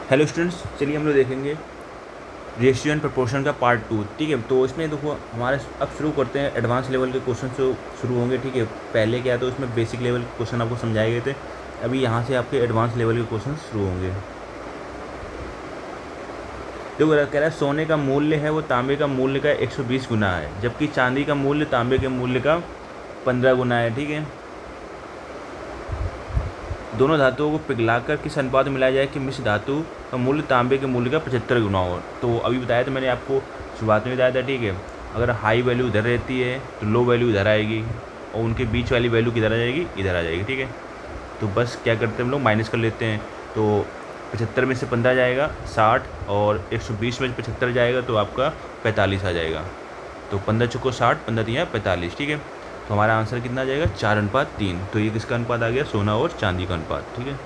Hello students, चलिए हम लोग देखेंगे रेशियो एंड प्रोपोर्शन का पार्ट 2। ठीक है, तो इसमें देखो हमारे अब शुरू करते हैं। एडवांस लेवल के क्वेश्चन से शुरू होंगे। ठीक है, पहले क्या तो उसमें बेसिक लेवल के क्वेश्चन आपको समझाए गए थे। अभी यहाँ से आपके एडवांस लेवल के क्वेश्चन शुरू होंगे। देखो कह रहा है सोने का मूल्य है वो तांबे का मूल्य का 120 गुना है, जबकि चांदी का मूल्य तांबे के मूल्य का 15 गुना है। ठीक है, दोनों धातुओं को पिघलाकर किस अनुपात में मिलाया जाए कि मिश्र धातु का मूल्य तांबे के मूल्य का 75 गुना हो। तो अभी बताया था मैंने आपको, शुरुआत में बताया था। ठीक है, अगर हाई वैल्यू इधर रहती है तो लो वैल्यू इधर आएगी, और उनके बीच वाली वैल्यू किधर आ जाएगी, इधर आ जाएगी। ठीक है, तो बस क्या करते हैं हम लोग, माइनस कर लेते हैं। तो 75 में से 15 जाएगा 60, और 120 में से 75 जाएगा तो आपका 45 आ जाएगा। तो 15 चौको 60, 15 दिया 45। ठीक है, तो हमारा आंसर कितना आ जाएगा, 4:3। तो ये किसका अनुपात आ गया, सोना और चांदी का अनुपात। ठीक है,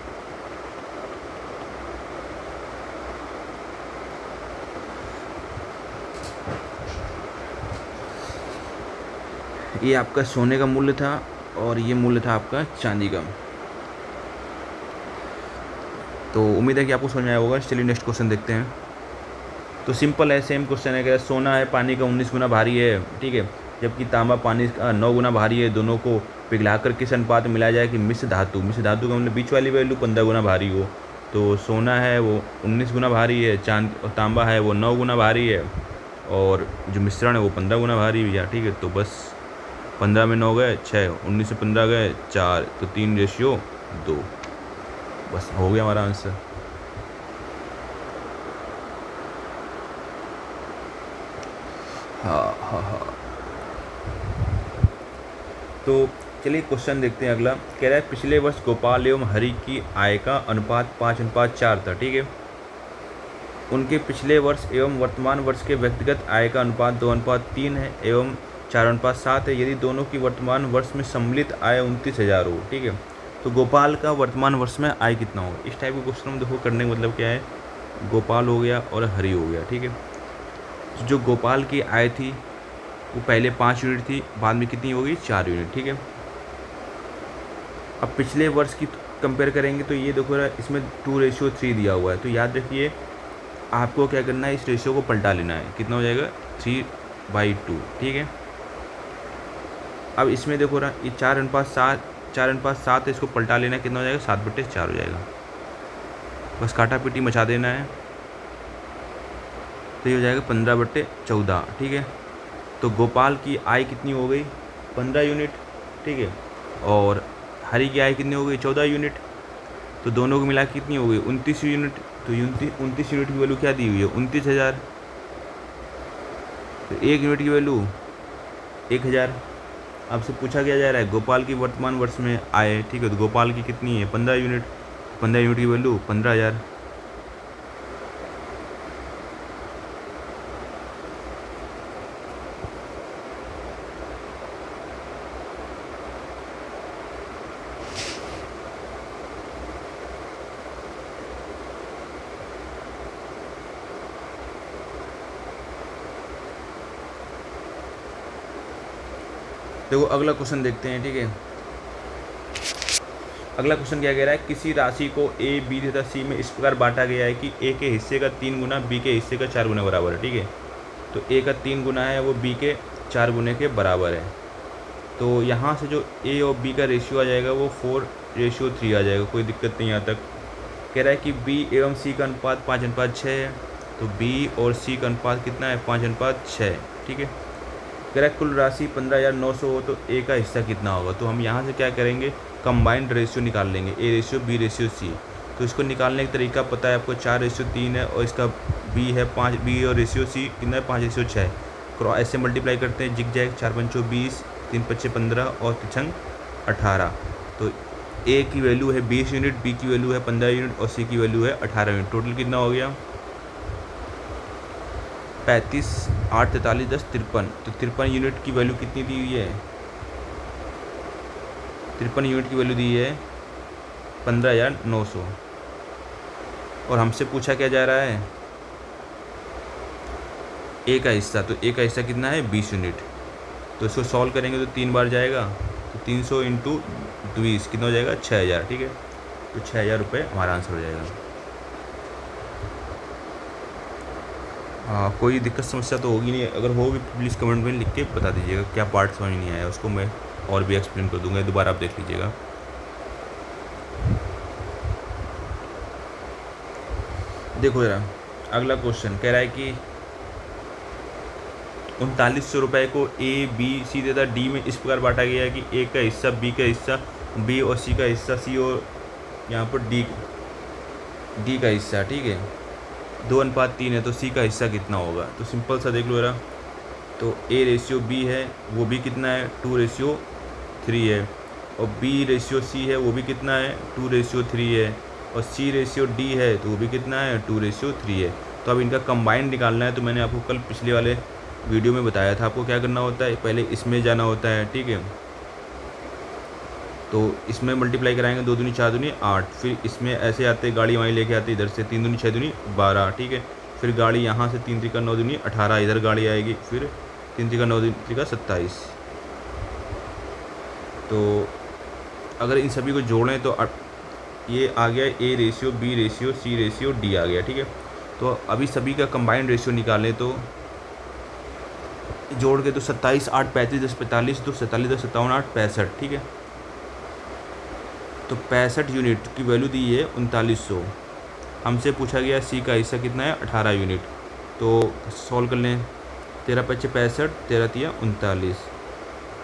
ये आपका सोने का मूल्य था और ये मूल्य था आपका चांदी का। तो उम्मीद है कि आपको समझ में आया होगा। चलिए नेक्स्ट क्वेश्चन देखते हैं। तो सिंपल है, सेम क्वेश्चन है। कि सोना है पानी का 19 गुना भारी है। ठीक है, जबकि तांबा पानी का 9 गुना भारी है। दोनों को पिघलाकर किस अनुपात में मिलाया जाए कि मिश्र धातु का मतलब बीच वाली वैल्यू 15 गुना भारी हो। तो सोना है वो 19 गुना भारी है, चांद और तांबा है वो 9 गुना भारी है, और जो मिश्रण है वो 15 गुना भारी है। ठीक है, तो बस 15 में 9 गए 6, 19 से 15 गए 4, तो 3:2। बस हो गया हमारा आंसर। हाँ हाँ हाँ। तो चलिए क्वेश्चन देखते हैं अगला। कह रहा है पिछले वर्ष गोपाल एवं हरि की आय का अनुपात 5:4 था। ठीक है, उनके पिछले वर्ष एवं वर्तमान वर्ष के व्यक्तिगत आय का अनुपात 2:3 है एवं 4:7 है। यदि दोनों की वर्तमान वर्ष में सम्मिलित आय 29,000 हो। ठीक है, तो गोपाल का वर्तमान वर्ष में आय कितना होगा। इस टाइप के क्वेश्चन में देखो करने का मतलब क्या है, गोपाल हो गया और हरि हो गया। ठीक है, तो जो गोपाल की आय थी वो पहले 5 यूनिट थी, बाद में कितनी हो गई, 4 यूनिट। ठीक है, अब पिछले वर्ष की कंपेयर करेंगे तो ये देखो इसमें 2:3 दिया हुआ है। तो याद रखिए आपको क्या करना है, इस रेशियो को पलटा लेना है। कितना हो जाएगा, 3/2। ठीक है, अब इसमें देखो ना ये 4:7 है, इसको पलटा लेना है। कितना हो जाएगा, 7/4 हो जाएगा। बस काटा पीटी मचा देना है, तो ये हो जाएगा 15/14। ठीक है, तो गोपाल की आय कितनी हो गई, 15 यूनिट। ठीक है, और हरि की आय कितनी हो गई, 14 यूनिट। तो दोनों को मिला के कितनी हो गई, 29 यूनिट। तो 29 यूनिट की वैल्यू क्या दी हुई है, 29,000। तो 1 यूनिट की वैल्यू 1,000। आपसे पूछा क्या जा रहा है, गोपाल की वर्तमान वर्ष में आय। ठीक है, तो गोपाल की कितनी है, 15 यूनिट। 15 यूनिट की वैल्यू 15,000। देखो अगला क्वेश्चन देखते हैं। ठीक है, अगला क्वेश्चन क्या कह रहा है, किसी राशि को ए बी तथा सी में इस प्रकार बांटा गया है कि ए के हिस्से का 3 गुना बी के हिस्से का 4 गुना बराबर है। ठीक है, तो ए का 3 गुना है वो बी के 4 गुने के बराबर है। तो यहाँ से जो ए और बी का रेशियो आ जाएगा वो 4:3 आ जाएगा। कोई दिक्कत नहीं यहाँ तक। कह रहा है कि बी एवं सी का अनुपात 5:6 है। तो बी और सी का अनुपात कितना है, 5:6। ठीक है, कह रहा है कुल राशि 15,900 हो तो ए का हिस्सा कितना होगा। तो हम यहाँ से क्या करेंगे, कंबाइंड रेशियो निकाल लेंगे, A ratio B ratio C. तो इसको निकालने का तरीका पता है आपको, 4:3 है और इसका बी है 5, बी और रेशियो सी कितना है, 5:6। क्रॉस ऐसे मल्टीप्लाई करते हैं, जिग जैग 4×5 = 20, 3×5 = 15 और 3×6 = 18। तो ए की वैल्यू है 20 यूनिट, बी की वैल्यू है 15 यूनिट और सी की वैल्यू है 18 यूनिट। टोटल कितना हो गया, 35, 8, 43, 10, 53। तो 53 यूनिट की वैल्यू कितनी दी हुई है, 53 यूनिट की वैल्यू दी है 15,900। और हमसे पूछा क्या जा रहा है, ए का हिस्सा। तो ए का हिस्सा कितना है, 20 यूनिट। तो इसको सॉल्व करेंगे तो 3 बार जाएगा, तो 300 × 20 कितना हो जाएगा, 6,000। ठीक है, तो 6,000 रुपये हमारा आंसर हो जाएगा। कोई दिक्कत समस्या तो होगी नहीं, अगर होगी प्लीज़ कमेंट में लिख के बता दीजिएगा, क्या पार्ट समझ नहीं आया उसको मैं और भी एक्सप्लेन कर दूंगा, दोबारा आप देख लीजिएगा। देखो ज़रा, अगला क्वेश्चन कह रहा है कि 3900 रुपये को ए बी सी तथा डी में इस प्रकार बांटा गया है कि ए का हिस्सा, बी का हिस्सा, बी और सी का हिस्सा, सी और यहाँ पर डी का हिस्सा, ठीक है। 2:3 है तो सी का हिस्सा कितना होगा? तो सिंपल सा देख लो जरा, तो ए रेशियो बी है वो भी कितना है, 2:3 है, और बी रेशियो सी है वो भी कितना है, 2:3 है, और सी रेशियो डी है तो वो भी कितना है, 2:3 है। तो अब इनका कंबाइंड निकालना है। तो मैंने आपको कल पिछले वाले वीडियो में बताया था आपको क्या करना होता है, पहले इसमें जाना होता है, ठीक है। तो इसमें मल्टीप्लाई कराएंगे, 2 दूनी 4 दूनी 8, फिर इसमें ऐसे आते गाड़ी वहीं लेके आती इधर से, 3 दूनी 6 दूनी 12, ठीक है। फिर गाड़ी यहाँ से 3 3 9 दूनी 18, इधर गाड़ी आएगी, फिर 3 3 9 दूनी 27। तो अगर इन सभी को जोड़ें तो ये आ गया A ratio, B ratio, C ratio, D आ गया, ठीक है। तो अभी सभी का कंबाइंड रेशियो निकालें तो जोड़ के तो 27 8 35 10 45, तो 47 10 57 8 65, ठीक है। तो 65 यूनिट की वैल्यू दी है 3900। हमसे पूछा गया सी का हिस्सा कितना है, 18 यूनिट। तो सॉल्व कर लें, 13 × 5 = 65, 13 × 3 = 39,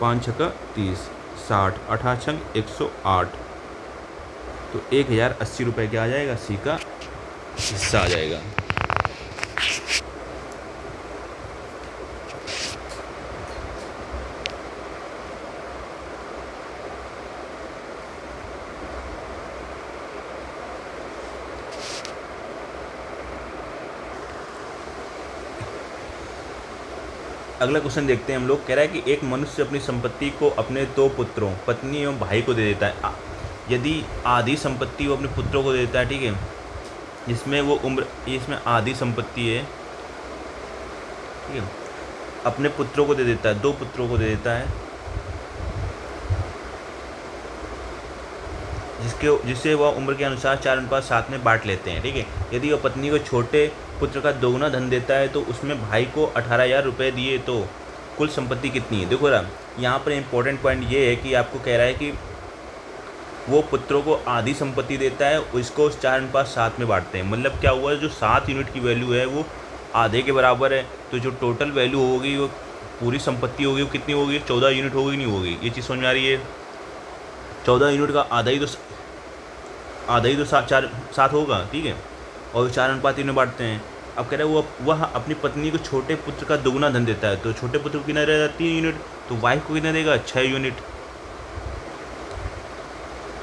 5 × 6 = 30, 60, 18 × 6 = 108। तो 1080 रुपये क्या आ जाएगा, सी का हिस्सा आ जाएगा। अगला क्वेश्चन देखते हैं हम लोग। कह रहा है कि एक मनुष्य अपनी संपत्ति को अपने 2 पुत्रों, पत्नी एवं भाई को दे देता है। यदि आधी संपत्ति वो अपने पुत्रों को दे देता है, ठीक है, जिसमें वो उम्र, इसमें आधी संपत्ति है, ठीक है, अपने पुत्रों को दे देता है, 2 पुत्रों को दे देता है, जिससे वह उम्र के अनुसार 4:7 में बांट लेते हैं, ठीक है। यदि वह पत्नी को छोटे पुत्र का दोगुना धन देता है तो उसमें भाई को 18,000 रुपये दिए तो कुल संपत्ति कितनी है? देखो ना, यहाँ पर इम्पोर्टेंट पॉइंट ये है कि आपको कह रहा है कि वो पुत्रों को आधी संपत्ति देता है, उसको 4:7 में बांटते हैं। मतलब क्या हुआ, जो 7 यूनिट की वैल्यू है वो आधे के बराबर है, तो जो टोटल वैल्यू होगी वो पूरी संपत्ति होगी वो कितनी होगी, 14 यूनिट होगी, नहीं होगी? ये चीज़ समझ में आ रही है? 14 यूनिट का आधा ही तो 7 होगा, ठीक है, और 4:3 में बांटते हैं। अब कह रहे हैं वह अपनी पत्नी को छोटे पुत्र का दोगुना धन देता है, तो छोटे पुत्र को कितना रहेगा, 3 यूनिट, तो वाइफ को कितना देगा, 6 यूनिट।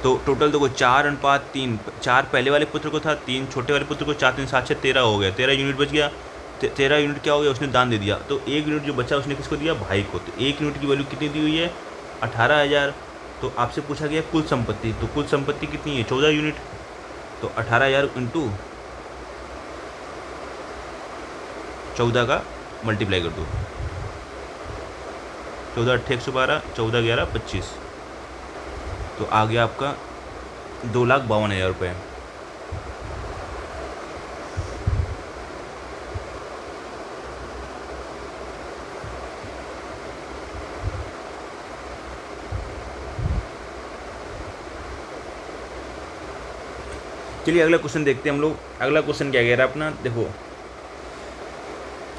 तो टोटल देखो 4:3, 4 पहले वाले पुत्र को था, 3 छोटे वाले पुत्र को, 4 3 7 6 13 हो गया, 13 यूनिट बच गया। 13 यूनिट क्या हो गया, उसने दान दे दिया। तो 1 यूनिट जो बचा उसने किसको दिया, भाई को। तो 1 यूनिट की वैल्यू कितनी दी हुई है, 18,000। तो आपसे पूछा गया कुल संपत्ति, तो कुल संपत्ति कितनी है, 14 यूनिट। तो 18,000 इंटू 14 का मल्टीप्लाई कर दो, 14 8 112, 14 11 25, तो आ गया आपका 2,52,000 रुपये। चलिए अगला क्वेश्चन देखते हैं हम लोग। अगला क्वेश्चन क्या कह रहा है अपना, देखो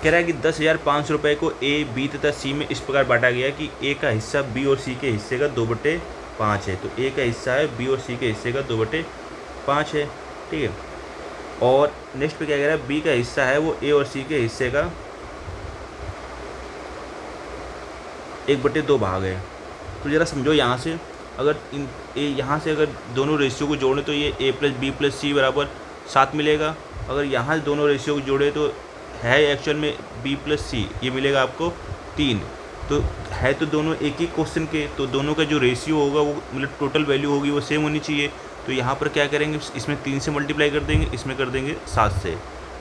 कह रहा है कि 10,500 रुपये को ए बी तथा सी में इस प्रकार बांटा गया कि ए का हिस्सा बी और सी के हिस्से का 2/5 है। तो ए का हिस्सा है बी और सी के हिस्से का 2/5 है, ठीक है। और नेक्स्ट पे क्या कह रहा है, बी का हिस्सा है वो ए और सी के हिस्से का 1/2 भाग है। तो ज़रा समझो यहाँ से, अगर यहाँ से अगर दोनों रेशियो को जोड़ें तो ये a + b + c बराबर 7 मिलेगा। अगर यहाँ से दोनों रेशियो को जोड़े तो है एक्चुअल में b + c, ये मिलेगा आपको 3। तो है तो दोनों एक ही क्वेश्चन के, तो दोनों का जो रेशियो होगा वो मतलब टोटल वैल्यू होगी वो सेम होनी चाहिए। तो यहाँ पर क्या करेंगे, इसमें 3 से मल्टीप्लाई कर देंगे, इसमें कर देंगे 7 से।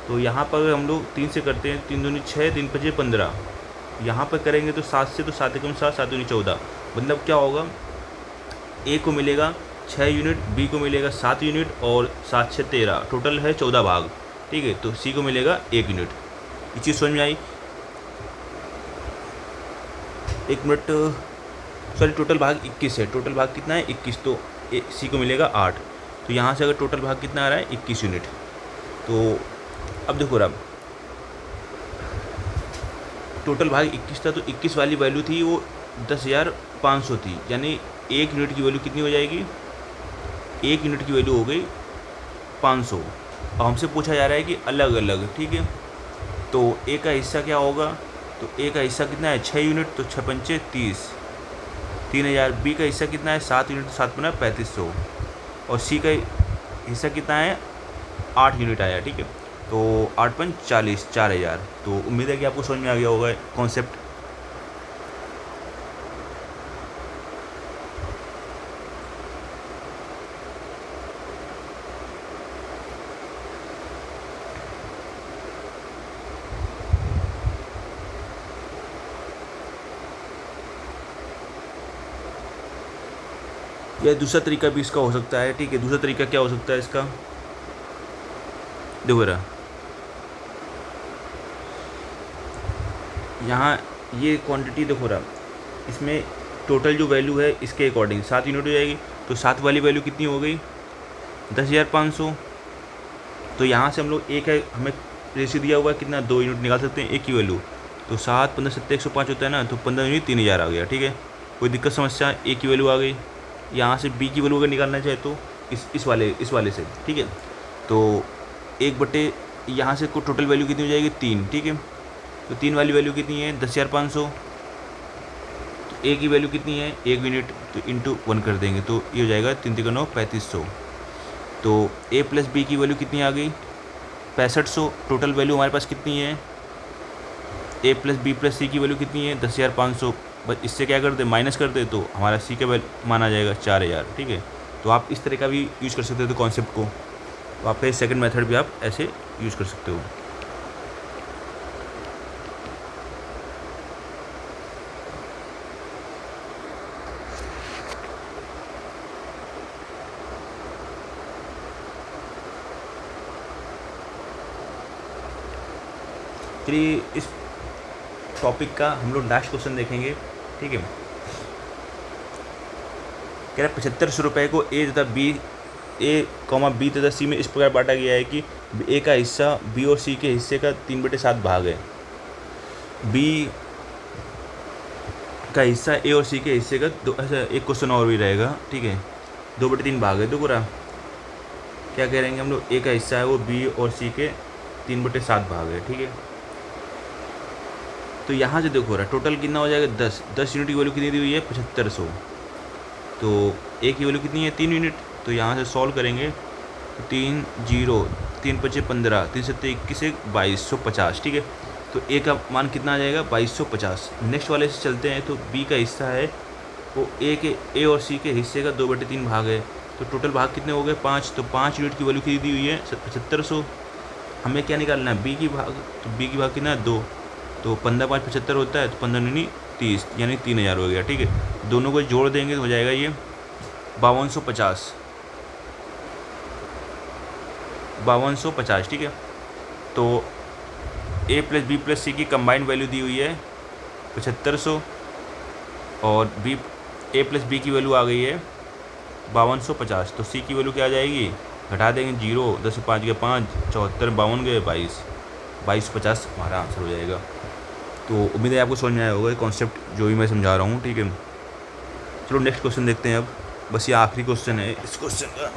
तो यहाँ पर हम लोग 3 से करते हैं, 3 दूनी 6, 3 5 15। यहाँ पर करेंगे तो 7 से, तो 7 एकम 7, 7 दूनी 14। मतलब क्या होगा, ए को मिलेगा 6 यूनिट, बी को मिलेगा 7 यूनिट और 7 6 13, टोटल है 14 भाग, ठीक है। तो सी को मिलेगा 1 यूनिट। ये चीज़ समझ में आई? एक मिनट, सॉरी, टोटल भाग 21 है। टोटल भाग कितना है? 21। तो सी को मिलेगा 8। तो यहाँ से अगर टोटल भाग कितना आ रहा है? 21 यूनिट। तो अब देखो रहा, टोटल भाग 21 था, तो 21 वाली वैल्यू थी वो 10,500 थी, यानी एक यूनिट की वैल्यू कितनी हो जाएगी? एक यूनिट की वैल्यू हो गई 500। अब हमसे पूछा जा रहा है कि अलग अलग, ठीक है। तो ए का हिस्सा क्या होगा? तो ए का हिस्सा कितना है? 6 यूनिट, तो 6 पंचे 30, 3000। बी का हिस्सा कितना है? 7 यूनिट, 7 बना 3500। और सी का हिस्सा कितना है? 8 यूनिट आया, ठीक है। तो 8 पंच 40, 4000। तो उम्मीद है कि आपको समझ में आ गया होगा कॉन्सेप्ट। या दूसरा तरीका भी इसका हो सकता है, ठीक है। दूसरा तरीका क्या हो सकता है इसका? देखो रहा, यहाँ ये क्वांटिटी देखो रहा, इसमें टोटल जो वैल्यू है इसके अकॉर्डिंग 7 यूनिट हो जाएगी। तो 7 वाली वैल्यू कितनी हो गई? 10,500। तो यहाँ से हम लोग एक है, हमें रेशियो दिया हुआ है कितना? 2 यूनिट निकाल सकते हैं एक की वैल्यू। तो 7 15 7 105 होता है ना, तो 15 यूनिट 3000 आ गया, ठीक है। कोई दिक्कत समस्या? ए की वैल्यू आ गई। यहाँ से बी की वैल्यू अगर निकालना चाहे तो इस वाले से, ठीक है। तो 1/, यहाँ से को टोटल वैल्यू कितनी हो जाएगी? 3, ठीक है। तो 3 वाली वैल्यू कितनी है? 10,500। तो ए की वैल्यू कितनी है? 1 यूनिट, तो इंटू 1 कर देंगे, तो ये हो जाएगा 3 3 9 3500। तो ए प्लस बी की वैल्यू कितनी आ गई? 6500। टोटल वैल्यू हमारे पास कितनी है? ए प्लस बी प्लस सी की वैल्यू कितनी है? 10,500। बस इससे क्या कर दे? माइनस कर दे, तो हमारा सी का मान आ जाएगा 4000, ठीक है। तो आप इस तरह का भी यूज़ कर सकते हो कॉन्सेप्ट को। तो आपका सेकंड मेथड भी आप ऐसे यूज़ कर सकते हो। चलिए इस टॉपिक का हम लोग लास्ट क्वेश्चन देखेंगे, ठीक है। कह रहा है 7500 रुपये को ए कॉमा बी तथा सी में इस प्रकार बांटा गया है कि ए का हिस्सा बी और सी के हिस्से का 3/7 भाग है। बी का हिस्सा ए और सी के हिस्से का एक क्वेश्चन और भी रहेगा, ठीक है, 2/3 भाग है। देखो रहा, क्या कह रहे हैं हम लोग? ए का हिस्सा है वो बी और सी के 3/7 भाग है, ठीक है। तो यहाँ से देखो रहा, टोटल कितना हो जाएगा? 10 यूनिट की वैल्यू कितनी दी हुई है? 7500। तो ए की वैल्यू कितनी है? 3 यूनिट। तो यहाँ से सॉल्व करेंगे तो 3 0 3 5 15 3 7 21 2250, ठीक है। तो ए का मान कितना आ जाएगा? 2250। नेक्स्ट वाले से चलते हैं। तो बी का हिस्सा है वो ए और सी के हिस्से का 2/3 भाग है। तो टोटल भाग कितने हो गए? 5। तो 5 यूनिट की वैल्यू कितनी दी हुई है? 7500। हमें क्या निकालना है? बी की भाग। तो बी की भाग कितना है? 2। तो 15 5 75 होता है, तो 15 नहीं 30, यानी 3000 हो गया, ठीक है। दोनों को जोड़ देंगे तो हो जाएगा ये 5250, 5250, ठीक है। तो ए प्लस बी प्लस सी की कंबाइंड वैल्यू दी हुई है 7500, और बी ए प्लस बी की वैल्यू आ गई है 5250। तो सी की वैल्यू क्या आ जाएगी? घटा देंगे 0, 10 से 5 गए 5, 74, 52 गए 2250 हमारा आंसर हो जाएगा। तो उम्मीद है आपको समझ में आया होगा कॉन्सेप्ट जो भी मैं समझा रहा हूँ, ठीक है। चलो नेक्स्ट क्वेश्चन देखते हैं अब। बस ये आखिरी क्वेश्चन है इस क्वेश्चन का।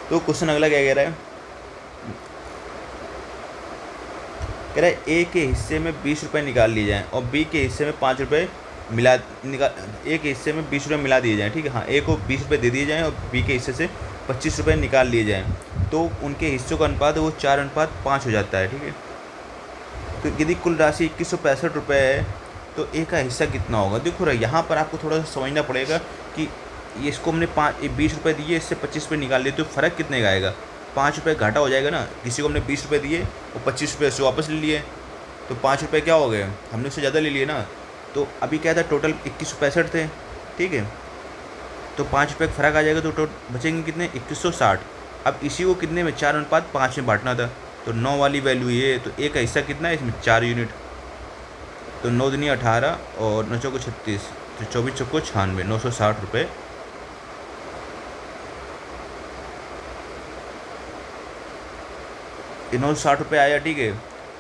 तो क्वेश्चन अगला क्या कह रहा है? कह रहा है ए के हिस्से में 20 रुपये निकाल लिए जाएँ और बी के हिस्से में 5 रुपये ए के हिस्से में 20 रुपये मिला दिए जाएँ, ठीक है। हाँ, ए को 20 रुपये दे दिए जाएँ और बी के हिस्से से 25 रुपये निकाल लिए जाएँ, तो उनके हिस्सों का अनुपात वो 4:5 हो जाता है, ठीक है। तो यदि कुल राशि 2165 रुपये है तो ए का हिस्सा कितना होगा? देखो रहा, यहाँ पर आपको थोड़ा सा समझना पड़ेगा कि ये इसको हमने 20 रुपये दिए, इससे 25 रुपये निकाल लिए, तो फ़र्क कितने का आएगा? 5 रुपये घाटा हो जाएगा ना। किसी को हमने 20 रुपये दिए और 25 रुपये उससे वापस ले लिए, तो 5 रुपये क्या हो गए? हमने उससे ज़्यादा ले लिए ना। तो अभी क्या था, टोटल 2165 थे, ठीक है। तो 5 रुपये का फ़र्क आ जाएगा, तो बचेंगे कितने, 2160। अब इसी को कितने में, 4:5 में बांटना था, तो 9 वाली वैल्यू ये, तो ए का हिस्सा कितना है इसमें, 4 यूनिट। तो 9 दूनी 18 और 9 चौको 36, तो 24 चौको 96, 960 रुपये। ये 960 रुपये आया, ठीक है।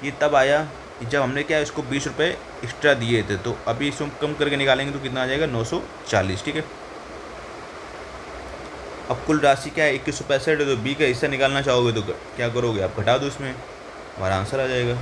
ये तब आया जब हमने क्या, इसको 20 रुपये एक्स्ट्रा दिए थे। तो अभी इसको हम कम करके निकालेंगे तो कितना आ जाएगा, 940, ठीक है। अब कुल राशि क्या है, 2165 है। तो बी का हिस्सा निकालना चाहोगे तो क्या करोगे आप, घटा दो इसमें, हमारा आंसर आ जाएगा।